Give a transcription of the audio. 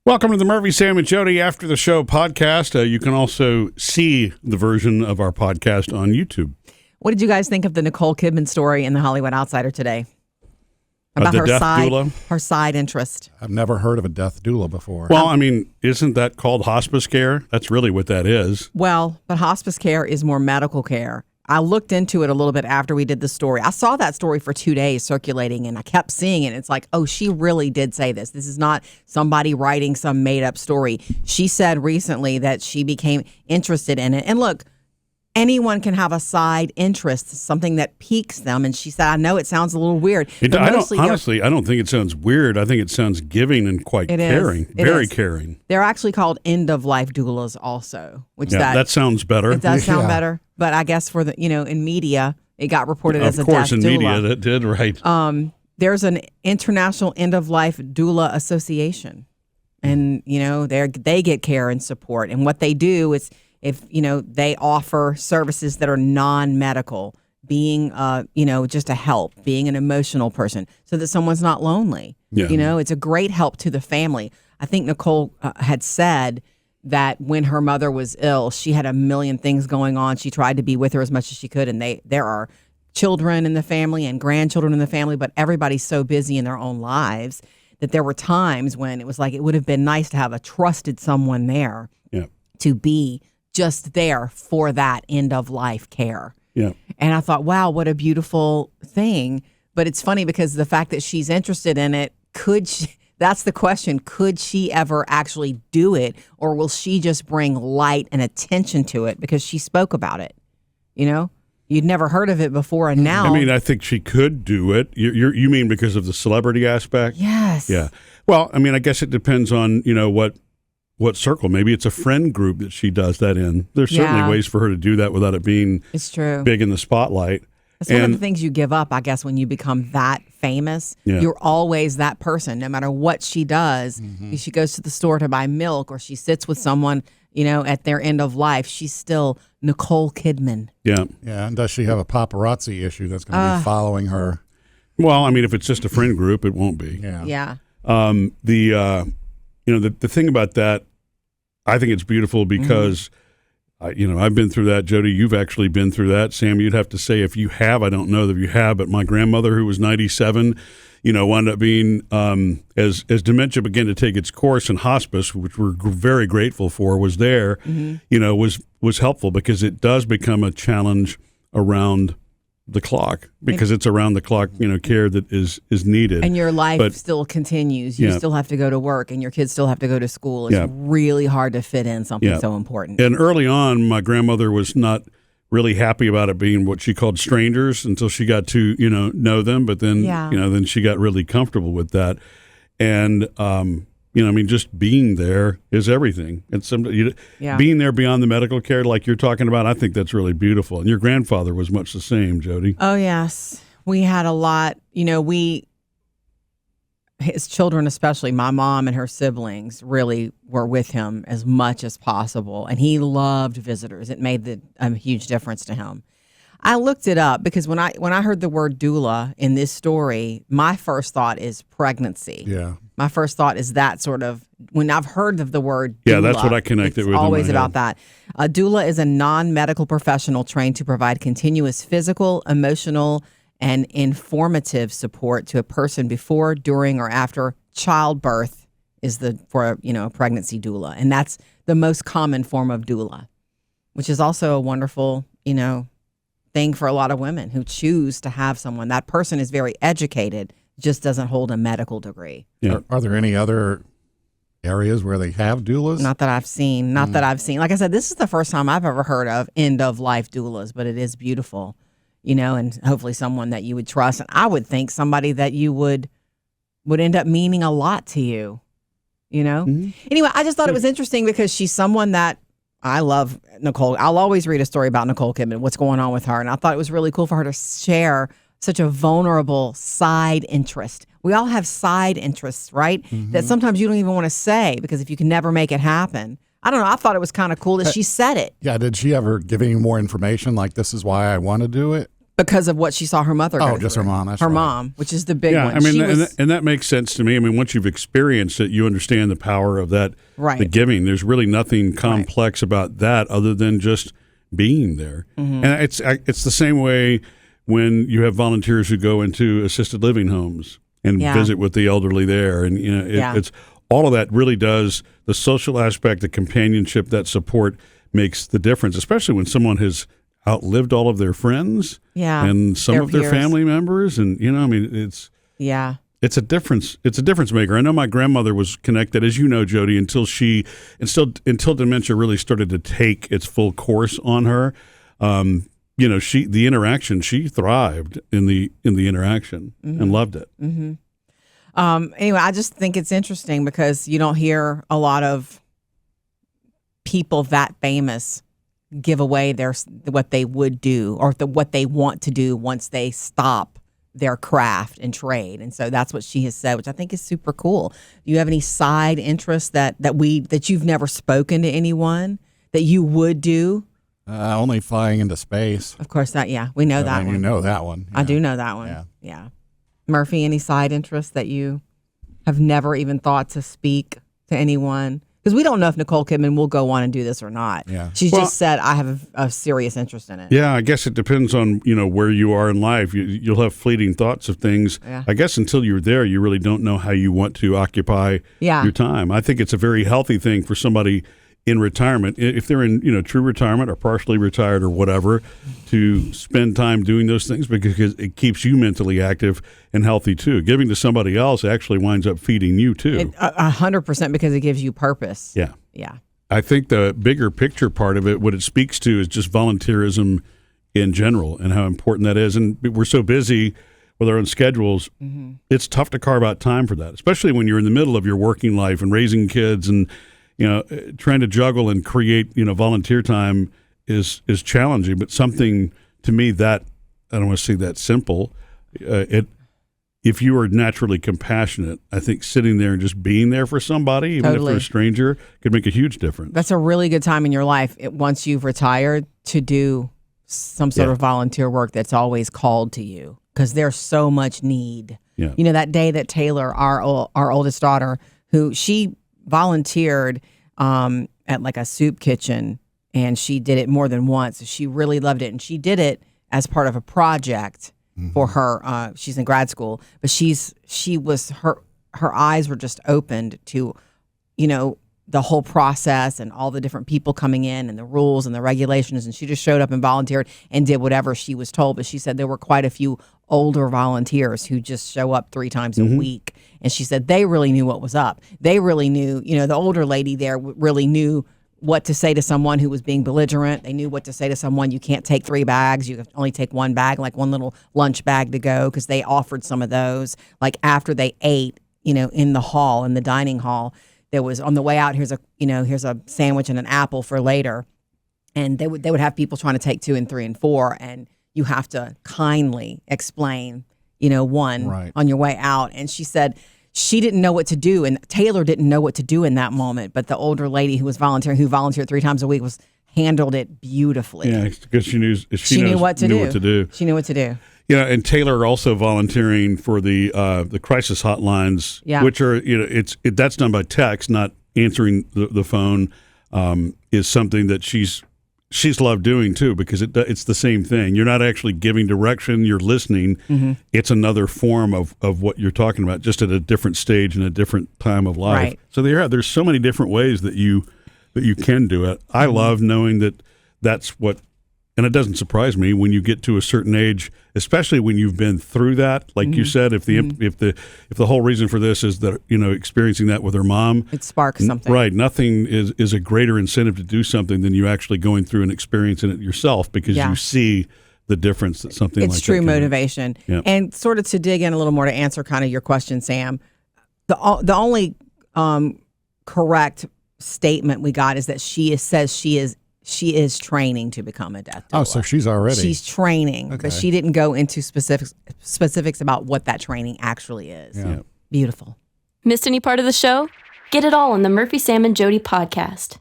Welcome to the Murphy, Sam, and Jodi After the Show podcast. You can also see the version of our podcast on YouTube. What did you guys think of the Nicole Kidman story in the Hollywood Outsider today? About her side interest. I've never heard of a death doula before. Well, I mean, isn't that called hospice care? That's really what that is. Well, but hospice care is more medical care. I looked into it a little bit after we did the story. I saw that story for 2 days circulating, and I kept seeing it. It's like, oh, she really did say this. This is not somebody writing some made-up story. She said recently that she became interested in it. And look, anyone can have a side interest, something that piques them. And she said, I know it sounds a little weird. I don't think it sounds weird. I think it sounds giving and quite caring. Very caring. They're actually called end-of-life doulas also. That sounds better. It does sound better. But I guess for the, in media, it got reported as a death doula. Of course, in media, that did, right. There's an International End-of-Life Doula Association. And, they get care and support. And what they do is, they offer services that are non-medical, being, just a help, being an emotional person so that someone's not lonely. Yeah. It's a great help to the family. I think Nicole had said that when her mother was ill, she had a million things going on. She tried to be with her as much as she could. And there are children in the family and grandchildren in the family, but everybody's so busy in their own lives that there were times when it was like, it would have been nice to have a trusted someone there to be just there for that end of life care. Yeah. And I thought, wow, what a beautiful thing. But it's funny because the fact that she's interested in it, that's the question. Could she ever actually do it, or will she just bring light and attention to it because she spoke about it? You'd never heard of it before, and now. I mean, I think she could do it. You mean because of the celebrity aspect? Yes. Yeah. Well, I mean, I guess it depends on what circle. Maybe it's a friend group that she does that in. There's certainly ways for her to do that without it being big in the spotlight. It's one of the things you give up, I guess, when you become that famous. Yeah. You're always that person, no matter what she does. Mm-hmm. If she goes to the store to buy milk or she sits with someone, at their end of life, she's still Nicole Kidman. Yeah. Yeah. And does she have a paparazzi issue that's going to be following her? Well, I mean, if it's just a friend group, it won't be. Yeah. Yeah. The thing about that, I think it's beautiful because, I've been through that. Jodi, you've actually been through that. Sam, you'd have to say if you have. I don't know that you have, but my grandmother, who was 97, wound up being, as dementia began to take its course in hospice, which we're very grateful for, was there, was helpful because it does become a challenge around the clock because it's around the clock, care that is needed. And your life still continues. You still have to go to work and your kids still have to go to school. It's really hard to fit in something so important. And early on, my grandmother was not really happy about it being what she called strangers until she got to, know them. But then, then she got really comfortable with that. And, just being there is everything. And being there beyond the medical care, like you're talking about, I think that's really beautiful. And your grandfather was much the same, Jodi. Oh, yes. We had a lot, his children, especially my mom and her siblings, really were with him as much as possible. And he loved visitors. It made a huge difference to him. I looked it up because when I heard the word doula in this story, my first thought is pregnancy. Yeah. My first thought is that sort of, when I've heard of the word doula. Yeah, that's what I connected with. It's always about that. A doula is a non-medical professional trained to provide continuous physical, emotional, and informative support to a person before, during, or after childbirth for a pregnancy doula. And that's the most common form of doula, which is also a wonderful, thing for a lot of women who choose to have someone. That person is very educated, just doesn't hold a medical degree. Yeah. Are there any other areas where they have doulas? Not that I've seen. Like I said, this is the first time I've ever heard of end-of-life doulas, but it is beautiful, and hopefully someone that you would trust. And I would think somebody that you would end up meaning a lot to you, Mm-hmm. Anyway, I just thought it was interesting because she's someone that I love. Nicole. I'll always read a story about Nicole Kidman, what's going on with her. And I thought it was really cool for her to share such a vulnerable side interest. We all have side interests, right? Mm-hmm. That sometimes you don't even want to say because if you can never make it happen. I don't know. I thought it was kind of cool that she said it. Yeah. Did she ever give any more information? Like, this is why I want to do it? because of what she saw her mother go just through. her mom. That's her right. mom, which is the big Yeah, one. I mean, She was- and that makes sense to me. I mean, once you've experienced it, you understand the power of that, Right. the giving. There's really nothing complex about that other than just being there. Mm-hmm. And it's the same way when you have volunteers who go into assisted living homes and Yeah. visit with the elderly there. And, it's all of that really does, the social aspect, the companionship, that support makes the difference, especially when someone has outlived all of their friends and some of their peers. family members. And, I mean, it's a difference. It's a difference maker. I know my grandmother was connected, as you know, Jodi, until dementia really started to take its full course on her. The interaction, she thrived in the interaction and loved it. Mm-hmm. Anyway, I just think it's interesting because you don't hear a lot of people that famous give away what they would do or what they want to do once they stop their craft and trade. And so that's what she has said, which I think is super cool. Do you have any side interests that you've never spoken to anyone that you would do? Only flying into space. Of course, we know that one. You know that one. I do know that one. Yeah. Murphy, any side interests that you have never even thought to speak to anyone? Because we don't know if Nicole Kidman will go on and do this or not. Yeah. She's just said, I have a serious interest in it. Yeah, I guess it depends on, where you are in life. You'll have fleeting thoughts of things. Yeah. I guess until you're there, you really don't know how you want to occupy your time. I think it's a very healthy thing for somebody in retirement, if they're in true retirement or partially retired or whatever, to spend time doing those things because it keeps you mentally active and healthy too. Giving to somebody else actually winds up feeding you too. 100% because it gives you purpose. Yeah. I think the bigger picture part of it, what it speaks to, is just volunteerism in general and how important that is. And we're so busy with our own schedules, it's tough to carve out time for that, especially when you're in the middle of your working life and raising kids and trying to juggle and create, volunteer time is challenging, but something to me that I don't want to say that simple. If you are naturally compassionate, I think sitting there and just being there for somebody, even if they're a stranger, could make a huge difference. That's a really good time in your life once you've retired to do some sort of volunteer work that's always called to you because there's so much need. Yeah. That day that Taylor, our oldest daughter, who she volunteered at like a soup kitchen, and she did it more than once. She really loved it, and she did it as part of a project for her. She's in grad school, but her eyes were just opened to, the whole process and all the different people coming in and the rules and the regulations, and she just showed up and volunteered and did whatever she was told. But she said there were quite a few older volunteers who just show up 3 times a week. And she said they really knew what was up. They really knew, the older lady there really knew what to say to someone who was being belligerent. They knew what to say to someone. You can't take 3 bags. You can only take 1 bag, like one little lunch bag to go, because they offered some of those. Like after they ate, in the hall, in the dining hall, there was on the way out, here's a sandwich and an apple for later. And they would have people trying to take 2 and 3 and 4, and you have to kindly explain, one on your way out. And she said she didn't know what to do, and Taylor didn't know what to do in that moment. But the older lady who was volunteering, who volunteered 3 times a week, handled it beautifully. Yeah, because she knew what to do. She knew what to do. And Taylor also volunteering for the crisis hotlines, which are that's done by text, not answering the phone, is something that she's loved doing too, because it's the same thing. You're not actually giving direction; you're listening. It's another form of what you're talking about, just at a different stage and a different time of life. Right. So there's so many different ways that you can do it. I love knowing that that's what. And it doesn't surprise me when you get to a certain age, especially when you've been through that. Like you said, if the whole reason for this is that experiencing that with her mom, it sparks something. Right, nothing is a greater incentive to do something than you actually going through and experiencing it yourself, because you see the difference that something like that. It's true motivation. Yep. And sort of to dig in a little more to answer kind of your question, Sam, the only correct statement we got is that she is training to become a death doula. Oh, so she's already. She's training, Okay. but she didn't go into specifics about what that training actually is. Yeah. Beautiful. Missed any part of the show? Get it all on the Murphy, Sam, and Jodi podcast.